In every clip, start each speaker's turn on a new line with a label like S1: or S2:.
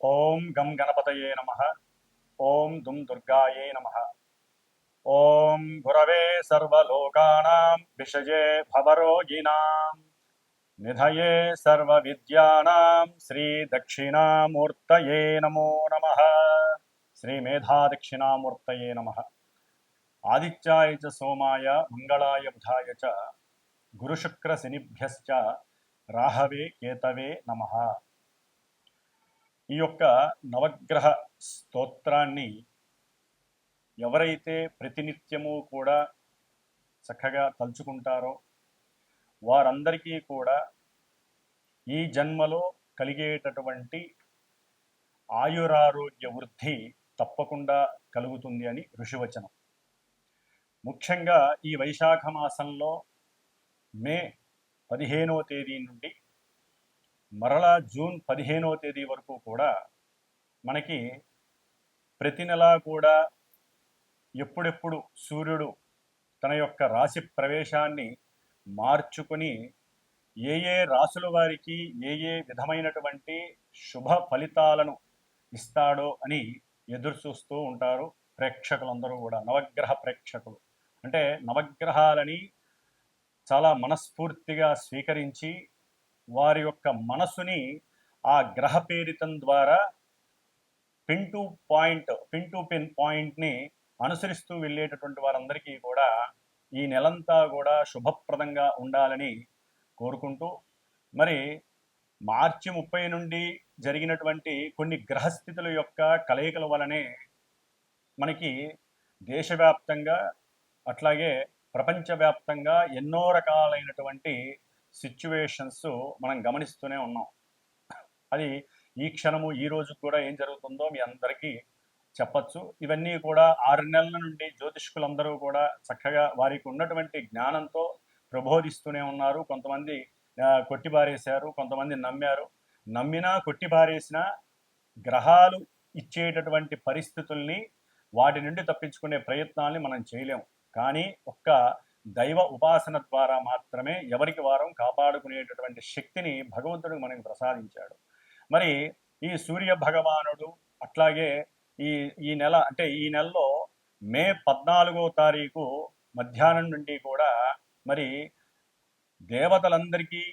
S1: ఓం గం గణపతయే నమః. ఓం దుం దుర్గాయే నమః. ఓం గురవే సర్వలోకానాం విషజే భవరోగిణాం నిధయే సర్వవిద్యానాం శ్రీ దక్షిణామూర్తయే నమో నమః. శ్రీ మేధా దక్షిణామూర్తయే నమః. ఆదిత్యాయ చ సోమాయ మంగళాయ బుధాయ చ గురుశుక్రశనిభ్యశ్చ రాహవే కేతవే నమః. ఈ యొక్క నవగ్రహ స్తోత్రాన్ని ఎవరైతే ప్రతినిత్యము కూడా చక్కగా తలుచుకుంటారో వారందరికీ కూడా ఈ జన్మలో కలిగేటటువంటి ఆయురారోగ్య వృద్ధి తప్పకుండా కలుగుతుంది అని ఋషివచనం. ముఖ్యంగా ఈ వైశాఖ మాసంలో మే 15వ తేదీ నుండి మరలా జూన్ 15వ తేదీ వరకు కూడా మనకి ప్రతి నెలా కూడా ఎప్పుడెప్పుడు సూర్యుడు తన యొక్క రాశి ప్రవేశాన్ని మార్చుకుని ఏ ఏ రాసుల వారికి ఏ ఏ విధమైనటువంటి శుభ ఫలితాలను ఇస్తాడో అని ఎదురు చూస్తూ ఉంటారు ప్రేక్షకులందరూ కూడా. నవగ్రహ ప్రేక్షకులు అంటే నవగ్రహాలని చాలా మనస్ఫూర్తిగా స్వీకరించి వారి యొక్క మనసుని ఆ గ్రహ పేరితం ద్వారా పిన్ టు పిన్ పాయింట్ని అనుసరిస్తూ వెళ్ళేటటువంటి వారందరికీ కూడా ఈ నెలంతా కూడా శుభప్రదంగా ఉండాలని కోరుకుంటూ, మరి మార్చి 30 నుండి జరిగినటువంటి కొన్ని గ్రహస్థితుల యొక్క కలయికల వలనే మనకి దేశవ్యాప్తంగా అట్లాగే ప్రపంచవ్యాప్తంగా ఎన్నో రకాలైనటువంటి సిచ్యువేషన్స్ మనం గమనిస్తూనే ఉన్నాం. అది ఈ క్షణము ఈ రోజు కూడా ఏం జరుగుతుందో మీ అందరికీ చెప్పచ్చు. ఇవన్నీ కూడా 6 నెలల నుండి జ్యోతిష్కులందరూ కూడా చక్కగా వారికి ఉన్నటువంటి జ్ఞానంతో ప్రబోధిస్తూనే ఉన్నారు. కొంతమంది కొట్టిబారేశారు, కొంతమంది నమ్మారు. నమ్మినా కొట్టిబారేసిన గ్రహాలు ఇచ్చేటటువంటి పరిస్థితుల్ని వాటి నుండి తప్పించుకునే ప్రయత్నాల్ని మనం చేయలేము. కానీ ఒక్క దైవ ఉపాసన ద్వారా మాత్రమే ఎవరికి వారం కాపాడుకునేటటువంటి శక్తిని భగవంతుడు మనకు ప్రసాదించాడు. మరి ఈ సూర్య భగవానుడు అట్లాగే ఈ నెల అంటే ఈ నెలలో మే 14వ తారీఖు మధ్యాహ్నం నుండి కూడా మరి దేవతలందరికీ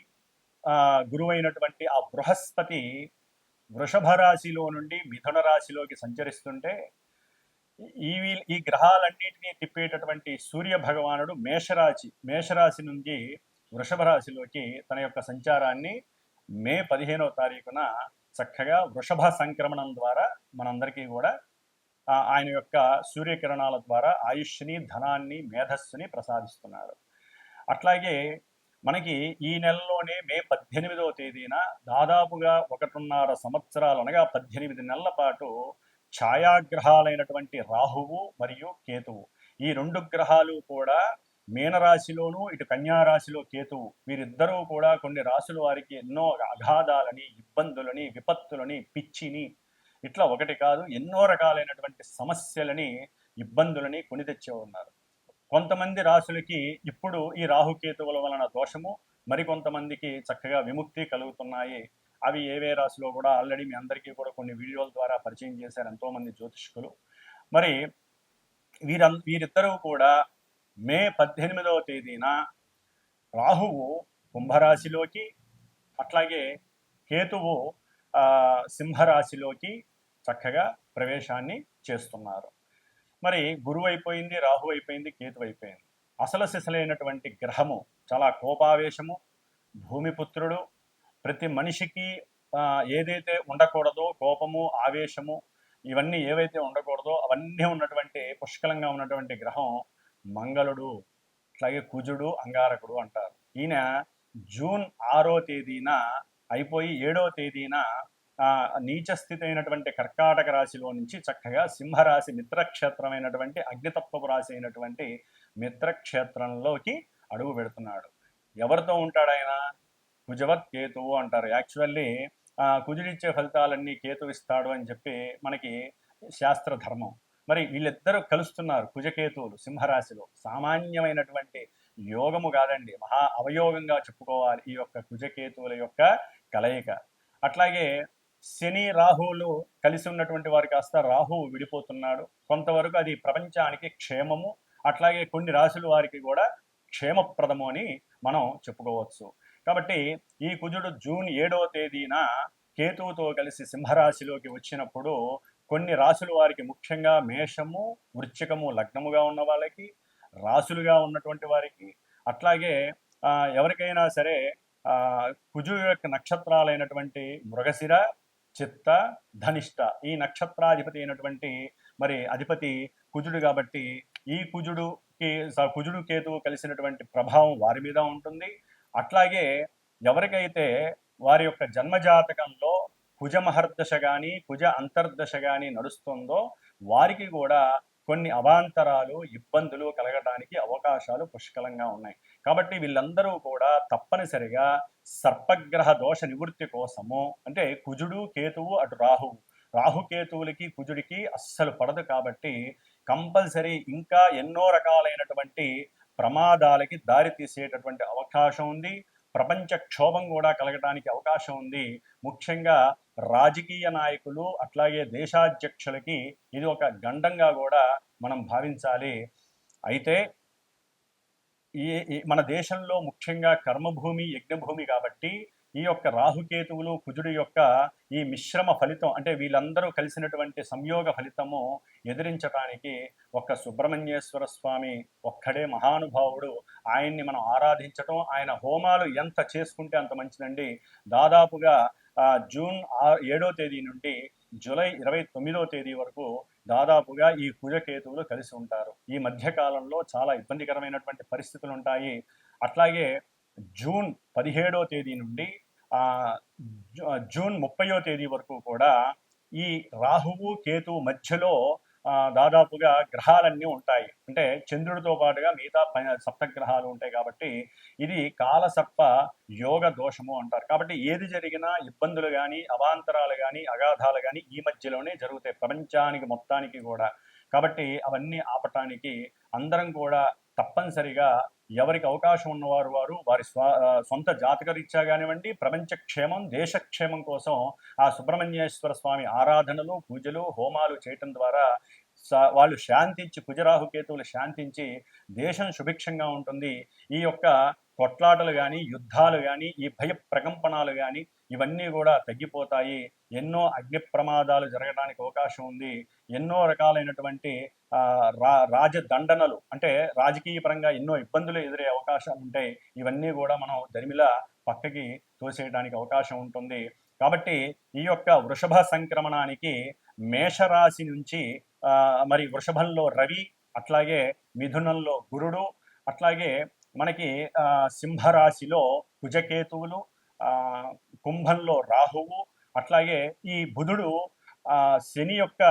S1: గురువైనటువంటి ఆ బృహస్పతి వృషభ రాశిలో నుండి మిథున రాశిలోకి సంచరిస్తుంటే ఈ గ్రహాలన్నింటినీ తిప్పేటటువంటి సూర్య భగవానుడు మేషరాశి నుంచి వృషభ రాశిలోకి తన యొక్క సంచారాన్ని మే 15వ తారీఖున చక్కగా వృషభ సంక్రమణం ద్వారా మనందరికీ కూడా ఆయన యొక్క సూర్యకిరణాల ద్వారా ఆయుష్ని, ధనాన్ని, మేధస్సుని ప్రసాదిస్తున్నాడు. అట్లాగే మనకి ఈ నెలలోనే మే 18వ తేదీన దాదాపుగా 1.5 సంవత్సరాలు అనగా 18 నెలల పాటు ఛాయాగ్రహాలైనటువంటి రాహువు మరియు కేతువు, ఈ 2 గ్రహాలు కూడా మీనరాశిలోను ఇటు కన్యారాశిలో కేతువు, వీరిద్దరూ కూడా కొన్ని రాశుల వారికి ఎన్నో అగాధాలని, ఇబ్బందులని, విపత్తులని, పిచ్చిని, ఇట్లా ఒకటి కాదు ఎన్నో రకాలైనటువంటి సమస్యలని, ఇబ్బందులని కొని తెచ్చే ఉన్నారు. కొంతమంది రాశులకి ఇప్పుడు ఈ రాహుకేతువుల వలన దోషము, మరికొంతమందికి చక్కగా విముక్తి కలుగుతున్నాయి. అవి ఏవే రాశిలో కూడా ఆల్రెడీ మీ అందరికీ కూడా కొన్ని వీడియోల ద్వారా పరిచయం చేశారు ఎంతోమంది జ్యోతిష్కులు. మరి వీరిద్దరూ కూడా మే 18వ తేదీన రాహువు కుంభరాశిలోకి అట్లాగే కేతువు సింహరాశిలోకి చక్కగా ప్రవేశాన్ని చేస్తున్నారు. మరి గురువు అయిపోయింది, రాహు అయిపోయింది, కేతు అయిపోయింది. అసలు సిసలైనటువంటి గ్రహము, చాలా కోపావేశము, భూమిపుత్రుడు, ప్రతి మనిషికి ఏదైతే ఉండకూడదో కోపము, ఆవేశము, ఇవన్నీ ఏవైతే ఉండకూడదో అవన్నీ ఉన్నటువంటి పుష్కలంగా ఉన్నటువంటి గ్రహం మంగళుడు, అట్లాగే కుజుడు, అంగారకుడు అంటారు. ఈయన జూన్ 6వ తేదీన అయిపోయి 7వ తేదీన నీచస్థితి అయినటువంటి కర్కాటక రాశిలో నుంచి చక్కగా సింహరాశి మిత్రక్షేత్రమైనటువంటి అగ్నితత్వపు రాశి అయినటువంటి మిత్రక్షేత్రంలోకి అడుగు పెడుతున్నాడు. ఎవరితో ఉంటాడు ఆయన? కుజవత్ కేతువు అంటారు. యాక్చువల్లీ కుజుడిచ్చే ఫలితాలన్నీ కేతు ఇస్తాడు అని చెప్పి మనకి శాస్త్ర ధర్మం. మరి వీళ్ళిద్దరూ కలుస్తున్నారు కుజకేతువులు సింహరాశిలో. సామాన్యమైనటువంటి యోగము కాదండి, మహా అవయోగంగా చెప్పుకోవాలి ఈ యొక్క కుజకేతువుల యొక్క కలయిక. అట్లాగే శని రాహువులు కలిసి ఉన్నటువంటి వారు కాస్త రాహువు విడిపోతున్నాడు. కొంతవరకు అది ప్రపంచానికి క్షేమము, అట్లాగే కొన్ని రాశుల వారికి కూడా క్షేమప్రదము అని మనం చెప్పుకోవచ్చు. కాబట్టి ఈ కుజుడు జూన్ 7వ తేదీన కేతువుతో కలిసి సింహరాశిలోకి వచ్చినప్పుడు కొన్ని రాశుల వారికి, ముఖ్యంగా మేషము, వృశ్చికము లగ్నముగా ఉన్న వాళ్ళకి, రాశులుగా ఉన్నటువంటి వారికి, అట్లాగే ఎవరికైనా సరే కుజుడు యొక్క నక్షత్రాలైనటువంటి మృగశిర, చిత్త, ధనిష్ట ఈ నక్షత్రాధిపతి అయినటువంటి మరి అధిపతి కుజుడు కాబట్టి ఈ కుజుడు కేతువు కలిసినటువంటి ప్రభావం వారి మీద ఉంటుంది. అట్లాగే ఎవరికైతే వారి యొక్క జన్మజాతకంలో కుజ మహర్దశ కానీ కుజ అంతర్దశ కానీ నడుస్తుందో వారికి కూడా కొన్ని అవాంతరాలు, ఇబ్బందులు కలగడానికి అవకాశాలు పుష్కలంగా ఉన్నాయి. కాబట్టి వీళ్ళందరూ కూడా తప్పనిసరిగా సర్పగ్రహ దోష నివృత్తి కోసము, అంటే కుజుడు కేతువు అటు రాహుకేతువులకి కుజుడికి అస్సలు పడదు కాబట్టి కంపల్సరీ ఇంకా ఎన్నో రకాలైనటువంటి ప్రమాదాలకి దారి తీసేటటువంటి అవకాశం ఉంది. ప్రపంచ క్షోభం కూడా కలగడానికి అవకాశం ఉంది. ముఖ్యంగా రాజకీయ నాయకులు అట్లాగే దేశాధ్యక్షులకి ఇది ఒక గండంగా కూడా మనం భావించాలి. అయితే మన దేశంలో ముఖ్యంగా కర్మభూమి, యజ్ఞభూమి కాబట్టి ఈ యొక్క రాహుకేతువులు కుజుడు యొక్క ఈ మిశ్రమ ఫలితం, అంటే వీళ్ళందరూ కలిసినటువంటి సంయోగ ఫలితము ఎదిరించడానికి ఒక్క సుబ్రహ్మణ్యేశ్వర స్వామి ఒక్కడే మహానుభావుడు. ఆయన్ని మనం ఆరాధించటం, ఆయన హోమాలు ఎంత చేసుకుంటే అంత మంచిదండి. దాదాపుగా జూన్ 7వ తేదీ నుండి జూలై 29వ తేదీ వరకు దాదాపుగా ఈ కుజకేతువులు కలిసి ఉంటారు. ఈ మధ్యకాలంలో చాలా ఇబ్బందికరమైనటువంటి పరిస్థితులు ఉంటాయి. అట్లాగే జూన్ 17వ తేదీ నుండి జూన్ 30వ తేదీ వరకు కూడా ఈ రాహువు కేతువు మధ్యలో దాదాపుగా గ్రహాలన్నీ ఉంటాయి. అంటే చంద్రుడితో పాటుగా మిగతా సప్తగ్రహాలు ఉంటాయి కాబట్టి ఇది కాలసర్ప యోగ దోషము అంటారు. కాబట్టి ఏది జరిగినా ఇబ్బందులు కానీ, అవాంతరాలు కానీ, అగాధాలు కానీ ఈ మధ్యలోనే జరుగుతాయి ప్రపంచానికి మొత్తానికి కూడా. కాబట్టి అవన్నీ ఆపటానికి అందరం కూడా తప్పనిసరిగా ఎవరికి అవకాశం ఉన్నవారు వారి సొంత జాతకరీత్యా కానివ్వండి, ప్రపంచ క్షేమం, దేశక్షేమం కోసం ఆ సుబ్రహ్మణ్యేశ్వర స్వామి ఆరాధనలు, పూజలు, హోమాలు చేయటం ద్వారా వాళ్ళు శాంతించి, కుజరాహుకేతువులు శాంతించి దేశం సుభిక్షంగా ఉంటుంది. ఈ యొక్క కొట్లాటలు కానీ, యుద్ధాలు కానీ, ఈ భయ ప్రకంపనాలు కానీ ఇవన్నీ కూడా తగ్గిపోతాయి. ఎన్నో అగ్ని ప్రమాదాలు జరగడానికి అవకాశం ఉంది. ఎన్నో రకాలైనటువంటి రాజదండనలు, అంటే రాజకీయ పరంగా ఎన్నో ఇబ్బందులు ఎదురే అవకాశాలు ఉంటాయి. ఇవన్నీ కూడా మనం దరిమిలా పక్కకి తోసేయడానికి అవకాశం ఉంటుంది. కాబట్టి ఈ యొక్క వృషభ సంక్రమణానికి మేషరాశి నుంచి మరి వృషభంలో రవి, అట్లాగే మిథునంలో గురుడు, అట్లాగే మనకి సింహరాశిలో కుజకేతువులు, కుంభంలో రాహువు, అట్లాగే ఈ బుధుడు శని యొక్క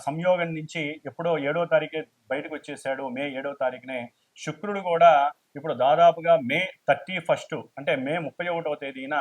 S1: సంయోగం నుంచి ఎప్పుడో 7వ తారీఖే బయటకు వచ్చేసాడు. మే 7వ తారీఖునే. శుక్రుడు కూడా ఇప్పుడు దాదాపుగా మే 31 అంటే మే 31వ తేదీన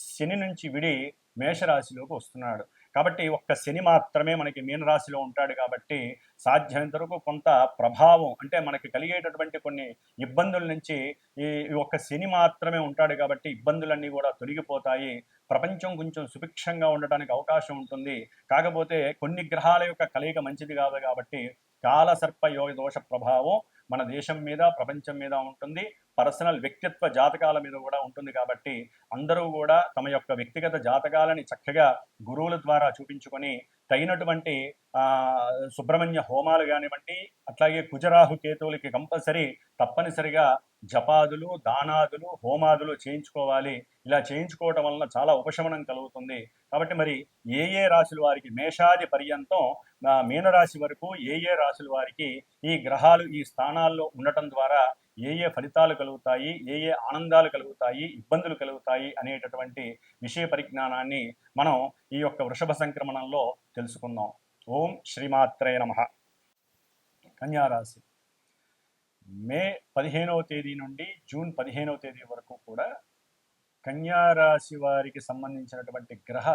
S1: శని నుంచి విడి మేషరాశిలోకి వస్తున్నాడు. కాబట్టి ఒక్క శని మాత్రమే మనకి మీనరాశిలో ఉంటాడు కాబట్టి సాధ్యమైనంత వరకు కొంత ప్రభావం, అంటే మనకి కలిగేటటువంటి కొన్ని ఇబ్బందుల నుంచి ఈ ఒక్క శని మాత్రమే ఉంటాడు కాబట్టి ఇబ్బందులన్నీ కూడా తొలగిపోతాయి. ప్రపంచం కొంచెం సుభిక్షంగా ఉండడానికి అవకాశం ఉంటుంది. కాకపోతే కొన్ని గ్రహాల యొక్క కలయిక మంచిది కాదు కాబట్టి కాలసర్ప యోగ దోష ప్రభావం మన దేశం మీద, ప్రపంచం మీద ఉంటుంది. పర్సనల్ వ్యక్తిత్వ జాతకాల మీద కూడా ఉంటుంది. కాబట్టి అందరూ కూడా తమ యొక్క వ్యక్తిగత జాతకాలని చక్కగా గురువుల ద్వారా చూపించుకొని తగినటువంటి సుబ్రహ్మణ్య హోమాలు కానివ్వండి, అట్లాగే కుజరాహు కేతువులకి కంపల్సరీ తప్పనిసరిగా జపాదులు, దానాదులు, హోమాదులు చేయించుకోవాలి. ఇలా చేయించుకోవటం వలన చాలా ఉపశమనం కలుగుతుంది. కాబట్టి మరి ఏ రాశుల వారికి, మేషాది పర్యంతం మీనరాశి వరకు ఏ రాశుల వారికి ఈ గ్రహాలు ఈ స్థానాల్లో ఉండటం ద్వారా ఏ ఫలితాలు కలుగుతాయి, ఏ ఆనందాలు కలుగుతాయి, ఇబ్బందులు కలుగుతాయి అనేటటువంటి విషయ పరిజ్ఞానాన్ని మనం ఈ యొక్క వృషభ సంక్రమణంలో తెలుసుకుందాం. ఓం శ్రీమాత్రే నమః. కన్యారాశి మే 15వ తేదీ నుండి జూన్ 15వ తేదీ వరకు కూడా కన్యారాశి వారికి సంబంధించినటువంటి గ్రహ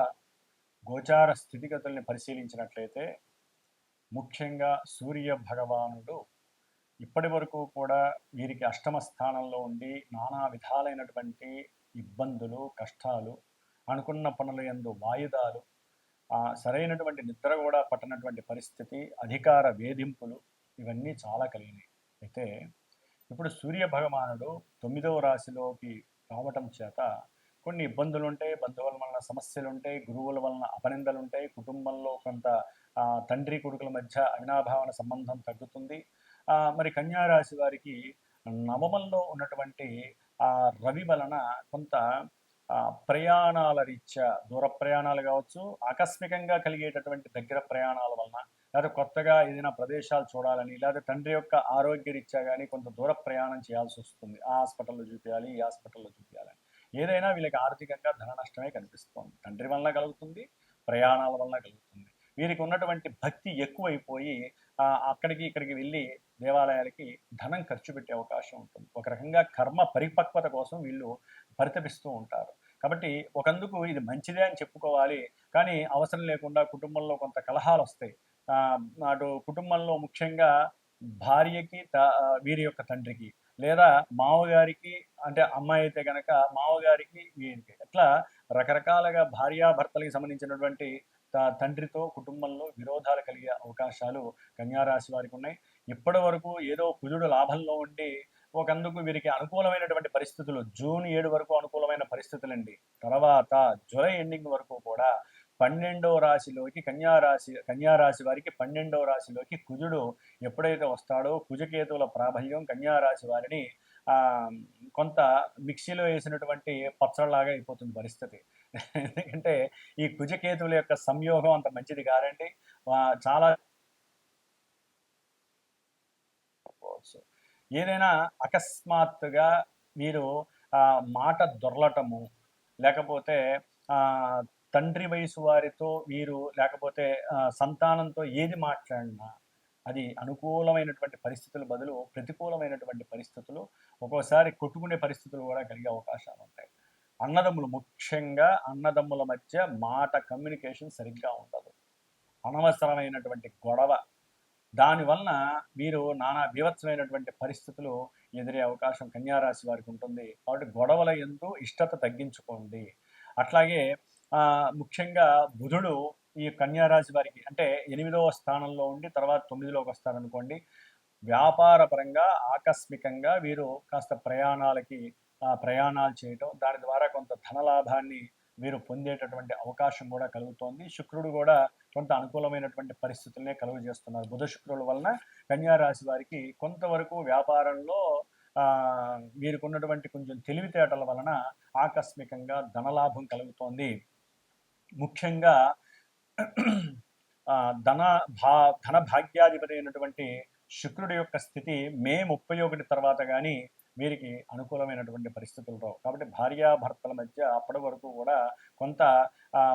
S1: గోచార స్థితిగతుల్ని పరిశీలించినట్లయితే ముఖ్యంగా సూర్య భగవానుడు ఇప్పటి వరకు కూడా వీరికి అష్టమ స్థానంలో ఉండి నానా విధాలైనటువంటి ఇబ్బందులు, కష్టాలు అనుకున్న పనుల యందు వాయిదాలు, సరైనటువంటి నిద్ర కూడా పట్టనటువంటి పరిస్థితి, అధికార వేధింపులు ఇవన్నీ చాలా కలిగినాయి. అయితే ఇప్పుడు సూర్య భగవానుడు 9వ రాశిలోకి రావటం చేత కొన్ని ఇబ్బందులుంటాయి, బంధువుల వలన సమస్యలుంటాయి, గురువుల వలన అపనిందలుంటాయి, కుటుంబంలో కొంత తండ్రి కొడుకుల మధ్య అవినాభావన సంబంధం తగ్గుతుంది. మరి కన్యా రాశి వారికి నవమంలో ఉన్నటువంటి రవి వలన కొంత ప్రయాణాల రీత్యా దూర ప్రయాణాలు కావచ్చు, ఆకస్మికంగా కలిగేటటువంటి దగ్గర ప్రయాణాల వలన, లేదా కొత్తగా ఏదైనా ప్రదేశాలు చూడాలని, లేదా తండ్రి యొక్క ఆరోగ్య రీత్యా కానీ కొంత దూర ప్రయాణం చేయాల్సి వస్తుంది. ఆ హాస్పిటల్లో చూపించాలి, ఈ హాస్పిటల్లో చూపించాలని, ఏదైనా వీళ్ళకి ఆర్థికంగా ధన నష్టమే కనిపిస్తుంది. తండ్రి వలన కలుగుతుంది, ప్రయాణాల వలన కలుగుతుంది. వీరికి ఉన్నటువంటి భక్తి ఎక్కువైపోయి అక్కడికి ఇక్కడికి వెళ్ళి దేవాలయాలకి ధనం ఖర్చు పెట్టే అవకాశం ఉంటుంది. ఒక రకంగా కర్మ పరిపక్వత కోసం వీళ్ళు పరితపిస్తూ ఉంటారు. కాబట్టి ఒకందుకు ఇది మంచిదే అని చెప్పుకోవాలి, కానీ అవసరం లేకుండా కుటుంబంలో కొంత కలహాలు వస్తాయి. అటు కుటుంబంలో ముఖ్యంగా భార్యకి వీరి యొక్క తండ్రికి, లేదా మామగారికి, అంటే అమ్మాయి అయితే కనుక మామగారికి వీరికి, అట్లా రకరకాలుగా భార్యాభర్తలకి సంబంధించినటువంటి తండ్రితో కుటుంబంలో విరోధాలు కలిగే అవకాశాలు కన్యారాశి వారికి ఉన్నాయి. ఇప్పటి వరకు ఏదో కుజుడు లాభంలో ఉండి ఒకందుకు వీరికి అనుకూలమైనటువంటి పరిస్థితులు జూన్ 7 వరకు అనుకూలమైన పరిస్థితులండి. తర్వాత జూలై ఎండింగ్ వరకు కూడా 12వ రాశిలోకి కన్యారాశి వారికి 12వ రాశిలోకి కుజుడు ఎప్పుడైతే వస్తాడో కుజకేతువుల ప్రాబల్యం కన్యారాశి వారిని కొంత మిక్సీలో వేసినటువంటి పచ్చళ్ళలాగా అయిపోతుంది పరిస్థితి. ఎందుకంటే ఈ కుజకేతువుల యొక్క సంయోగం అంత మంచిది కాదండి. చాలా ఏదైనా అకస్మాత్తుగా మీరు మాట దొరలటము, లేకపోతే తండ్రి వయసు వారితో వీరు, లేకపోతే సంతానంతో ఏది మాట్లాడినా అది అనుకూలమైనటువంటి పరిస్థితుల బదులు ప్రతికూలమైనటువంటి పరిస్థితులు, ఒక్కోసారి కొట్టుకునే పరిస్థితులు కూడా కలిగే అవకాశాలు ఉంటాయి. అన్నదమ్ములు, ముఖ్యంగా అన్నదమ్ముల మధ్య మాట కమ్యూనికేషన్ సరిగ్గా ఉండదు. అనవసరమైనటువంటి గొడవ, దానివలన మీరు నానా బీభత్సమైనటువంటి పరిస్థితులు ఎదురే అవకాశం కన్యారాశి వారికి ఉంటుంది. కాబట్టి గొడవల యందు ఇష్టత తగ్గించుకోండి. అట్లాగే ముఖ్యంగా బుధుడు ఈ కన్యారాశి వారికి అంటే 8వ స్థానంలో ఉండి తర్వాత 9లోకి వస్తారనుకోండి. వ్యాపార పరంగా ఆకస్మికంగా వీరు కాస్త ప్రయాణాలు చేయటం, దాని ద్వారా కొంత ధనలాభాన్ని వీరు పొందేటటువంటి అవకాశం కూడా కలుగుతోంది. శుక్రుడు కూడా కొంత అనుకూలమైనటువంటి పరిస్థితులనే కలుగజేస్తున్నారు. బుధ శుక్రుల వలన కన్యారాశి వారికి కొంతవరకు వ్యాపారంలో వీరికి కొంచెం తెలివితేటల వలన ఆకస్మికంగా ధనలాభం కలుగుతోంది. ముఖ్యంగా ధన భాగ్యాధిపతి అయినటువంటి శుక్రుడి యొక్క స్థితి మే 31 తర్వాత కానీ వీరికి అనుకూలమైనటువంటి పరిస్థితులు రావు. కాబట్టి భార్యాభర్తల మధ్య అప్పటి వరకు కూడా కొంత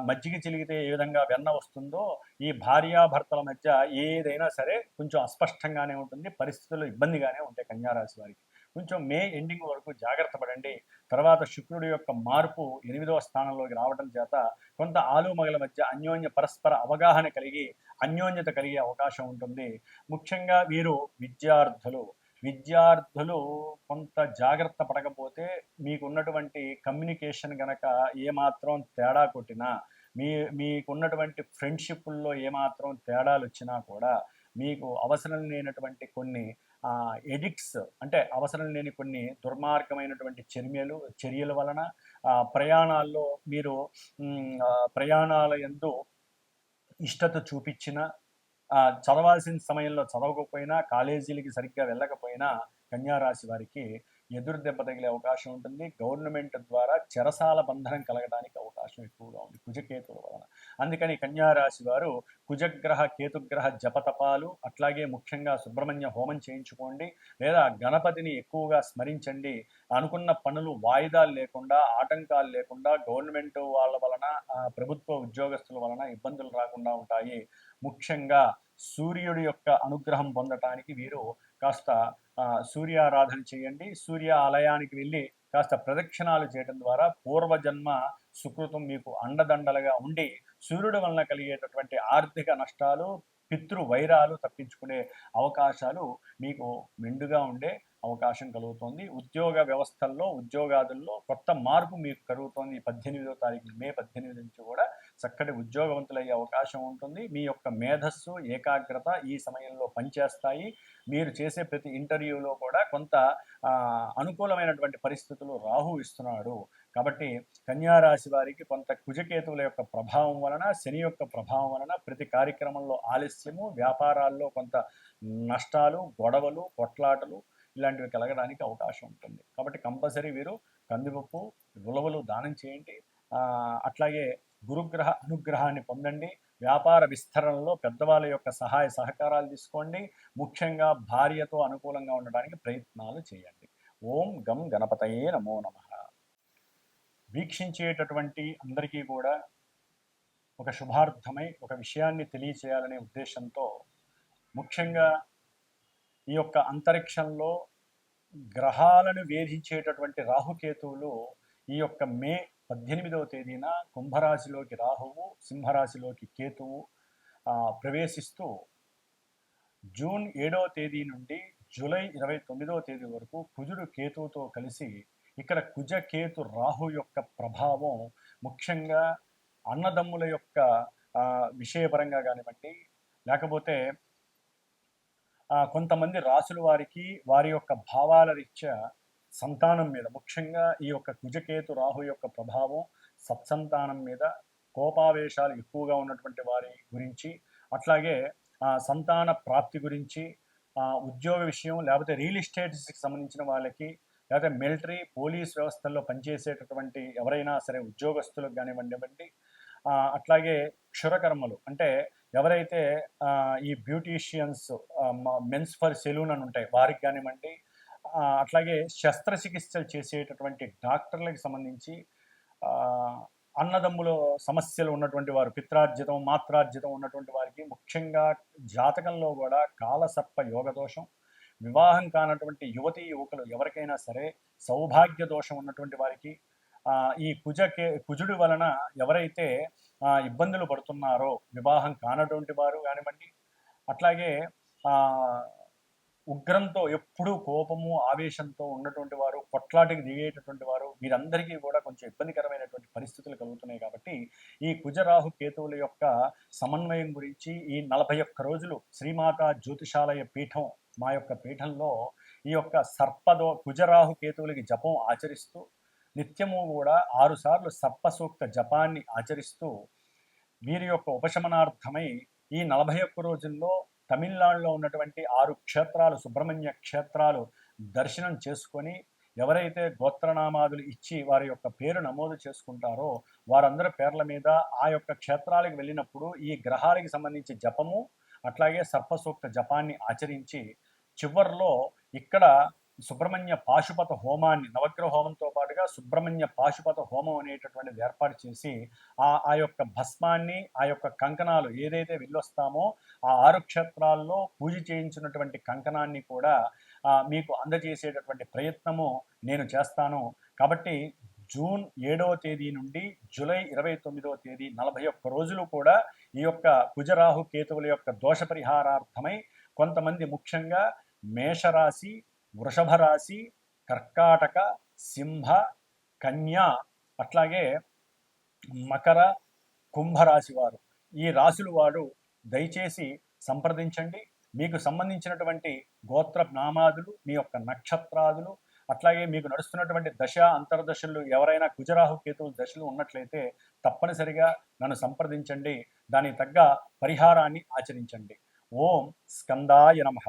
S1: మజ్జిగ చిలిగితే ఏ విధంగా వెన్న వస్తుందో ఈ భార్యాభర్తల మధ్య ఏదైనా సరే కొంచెం అస్పష్టంగానే ఉంటుంది, పరిస్థితులు ఇబ్బందిగానే ఉంటాయి కన్యారాశి వారికి. కొంచెం మే ఎండింగ్ వరకు జాగ్రత్త పడండి. తర్వాత శుక్రుడి యొక్క మార్పు 8వ స్థానంలోకి రావడం చేత కొంత ఆలుమగల మధ్య అన్యోన్య పరస్పర అవగాహన కలిగి అన్యోన్యత కలిగే అవకాశం ఉంటుంది. ముఖ్యంగా వీరు విద్యార్థులు కొంత జాగ్రత్త పడకపోతే మీకున్నటువంటి కమ్యూనికేషన్ గనక ఏమాత్రం తేడా కొట్టినా, మీకున్నటువంటి ఫ్రెండ్షిప్పుల్లో ఏమాత్రం తేడాలు వచ్చినా కూడా మీకు అవసరం లేనటువంటి కొన్ని ఎడిక్ట్స్, అంటే అవసరం లేని కొన్ని దుర్మార్గమైనటువంటి చర్యల వలన ప్రయాణాల్లో మీరు ప్రయాణాల యందు ఇష్టత చూపించిన, చదవాల్సిన సమయంలో చదవకపోయినా, కాలేజీలకి సరిగ్గా వెళ్ళకపోయినా కన్యారాశి వారికి ఎదురు దెబ్బ తగిలే అవకాశం ఉంటుంది. గవర్నమెంట్ ద్వారా చెరసాల బంధనం కలగడానికి అవకాశం ఎక్కువగా ఉంది కుజకేతుల వలన. అందుకని కన్యారాశి వారు కుజగ్రహ కేతుగ్రహ జపతపాలు, అట్లాగే ముఖ్యంగా సుబ్రహ్మణ్య హోమం చేయించుకోండి, లేదా గణపతిని ఎక్కువగా స్మరించండి. అనుకున్న పనులు వాయిదాలు లేకుండా, ఆటంకాలు లేకుండా, గవర్నమెంట్ వాళ్ళ వలన, ప్రభుత్వ ఉద్యోగస్తుల వలన ఇబ్బందులు రాకుండా ఉంటాయి. ముఖ్యంగా సూర్యుడి యొక్క అనుగ్రహం పొందటానికి వీరు కాస్త సూర్యారాధన చేయండి. సూర్య ఆలయానికి వెళ్ళి కాస్త ప్రదక్షిణాలు చేయడం ద్వారా పూర్వజన్మ సుకృతం మీకు అండదండలుగా ఉండి సూర్యుడి వలన కలిగేటటువంటి ఆర్థిక నష్టాలు, పితృ వైరాలు తప్పించుకునే అవకాశాలు మీకు మెండుగా ఉండే అవకాశం కలుగుతుంది. ఉద్యోగ వ్యవస్థల్లో ఉద్యోగాదుల్లో కొత్త మార్పు మీకు కలుగుతోంది. 18వ తారీఖు మే 18 నుంచి కూడా చక్కటి ఉద్యోగవంతులయ్యే అవకాశం ఉంటుంది. మీ యొక్క మేధస్సు ఏకాగ్రత ఈ సమయంలో పనిచేస్తాయి. మీరు చేసే ప్రతి ఇంటర్వ్యూలో కూడా కొంత అనుకూలమైనటువంటి పరిస్థితులు రాహు ఇస్తున్నాడు. కాబట్టి కన్యా రాశి వారికి కొంత కుజకేతువుల యొక్క ప్రభావం వలన, శని యొక్క ప్రభావం వలన ప్రతి కార్యక్రమంలో ఆలస్యము, వ్యాపారాల్లో కొంత నష్టాలు, గొడవలు, కొట్లాటలు ఇలాంటివి కలగడానికి అవకాశం ఉంటుంది. కాబట్టి కంపల్సరీ వీరు కందిపప్పు, ఉలవలు దానం చేయండి. అట్లాగే గురుగ్రహ అనుగ్రహాన్ని పొందండి. వ్యాపార విస్తరణలో పెద్దవాళ్ళ యొక్క సహాయ సహకారాలు తీసుకోండి. ముఖ్యంగా భార్యతో అనుకూలంగా ఉండడానికి ప్రయత్నాలు చేయండి. ఓం గం గణపతయే నమో నమః. వీక్షించేటటువంటి అందరికీ కూడా ఒక శుభార్థమై ఒక విషయాన్ని తెలియచేయాలనే ఉద్దేశంతో ముఖ్యంగా ఈ యొక్క అంతరిక్షంలో గ్రహాలను వేధించేటటువంటి రాహుకేతువులు ఈ యొక్క మే 18వ తేదీన కుంభరాశిలోకి రాహువు, సింహరాశిలోకి కేతువు ప్రవేశిస్తూ జూన్ 7వ తేదీ నుండి జూలై 29వ తేదీ వరకు కుజుడు కేతువుతో కలిసి ఇక్కడ కుజ కేతు రాహు యొక్క ప్రభావం ముఖ్యంగా అన్నదమ్ముల యొక్క విషయపరంగా కానివ్వండి, లేకపోతే కొంతమంది రాసుల వారికి వారి యొక్క భావాల రీత్యా సంతానం మీద, ముఖ్యంగా ఈ యొక్క కుజకేతు రాహు యొక్క ప్రభావం సత్సంతానం మీద, కోపావేశాలు ఎక్కువగా ఉన్నటువంటి వారి గురించి, అట్లాగే సంతాన ప్రాప్తి గురించి, ఉద్యోగ విషయం, లేకపోతే రియల్ ఎస్టేట్స్కి సంబంధించిన వాళ్ళకి, లేకపోతే మిలిటరీ పోలీస్ వ్యవస్థల్లో పనిచేసేటటువంటి ఎవరైనా సరే ఉద్యోగస్తులకు కానివ్వండి, అట్లాగే క్షురకర్మలు అంటే ఎవరైతే ఈ బ్యూటీషియన్స్, మెన్స్ ఫర్ సెలూన్ అని ఉంటాయి వారికి కానివ్వండి, అట్లాగే శస్త్రచికిత్సలు చేసేటటువంటి డాక్టర్లకు సంబంధించి, అన్నదమ్ముల సమస్యలు ఉన్నటువంటి వారు, పిత్రార్జితం మాత్రార్జితం ఉన్నటువంటి వారికి, ముఖ్యంగా జాతకంలో కూడా కాలసర్ప యోగ దోషం, వివాహం కానటువంటి యువతీ యువకులు ఎవరికైనా సరే సౌభాగ్య దోషం ఉన్నటువంటి వారికి, ఈ కుజుడి వలన ఎవరైతే ఇబ్బందులు పడుతున్నారో వివాహం కానటువంటి వారు కానివ్వండి, అట్లాగే ఉగ్రంతో ఎప్పుడూ కోపము ఆవేశంతో ఉన్నటువంటి వారు, కొట్లాటికి దిగేటటువంటి వారు, వీరందరికీ కూడా కొంచెం ఇబ్బందికరమైనటువంటి పరిస్థితులు కలుగుతున్నాయి. కాబట్టి ఈ కుజరాహు కేతువుల యొక్క సమన్వయం గురించి ఈ 41 రోజులు శ్రీమాతా జ్యోతిషాలయ పీఠం, మా యొక్క పీఠంలో ఈ యొక్క కుజరాహు కేతువులకి జపం ఆచరిస్తూ నిత్యము కూడా 6 సార్లు సర్పసూక్త జపాన్ని ఆచరిస్తూ వీరి యొక్క ఉపశమనార్థమై ఈ 41 రోజుల్లో తమిళనాడులో ఉన్నటువంటి 6 క్షేత్రాలు, సుబ్రహ్మణ్య క్షేత్రాలు దర్శనం చేసుకొని ఎవరైతే గోత్రనామాదులు ఇచ్చి వారి యొక్క పేరు నమోదు చేసుకుంటారో వారందరి పేర్ల మీద ఆ యొక్క క్షేత్రాలకు వెళ్ళినప్పుడు ఈ గ్రహాలకి సంబంధించి జపము, అట్లాగే సర్పసూక్త జపాన్ని ఆచరించి చివర్లో ఇక్కడ సుబ్రహ్మణ్య పాశుపత హోమాన్ని, నవగ్రహ హోమంతో పాటుగా సుబ్రహ్మణ్య పాశుపత హోమం అనేటటువంటిది ఏర్పాటు చేసి ఆ యొక్క భస్మాన్ని, ఆ యొక్క కంకణాలు ఏదైతే వెళ్ళొస్తామో ఆ 6 క్షేత్రాల్లో పూజ చేయించినటువంటి కంకణాన్ని కూడా మీకు అందజేసేటటువంటి ప్రయత్నము నేను చేస్తాను. కాబట్టి జూన్ 7వ తేదీ నుండి జూలై 29వ తేదీ 41 రోజులు కూడా ఈ యొక్క కుజరాహు కేతువుల యొక్క దోష పరిహారార్థమై కొంతమంది ముఖ్యంగా మేషరాశి, వృషభ రాశి, కర్కాటక, సింహ, కన్యా, అట్లాగే మకర, కుంభరాశి వారు, ఈ రాశుల వారు దయచేసి సంప్రదించండి. మీకు సంబంధించినటువంటి గోత్ర నామాదులు, మీ యొక్క నక్షత్రాదులు, అట్లాగే మీకు నడుస్తున్నటువంటి దశ అంతర్దశలు ఎవరైనా కుజరాహు కేతువుల దశలు ఉన్నట్లయితే తప్పనిసరిగా నన్ను సంప్రదించండి. దానికి తగ్గ పరిహారాన్ని ఆచరించండి. ఓం స్కందాయ నమః.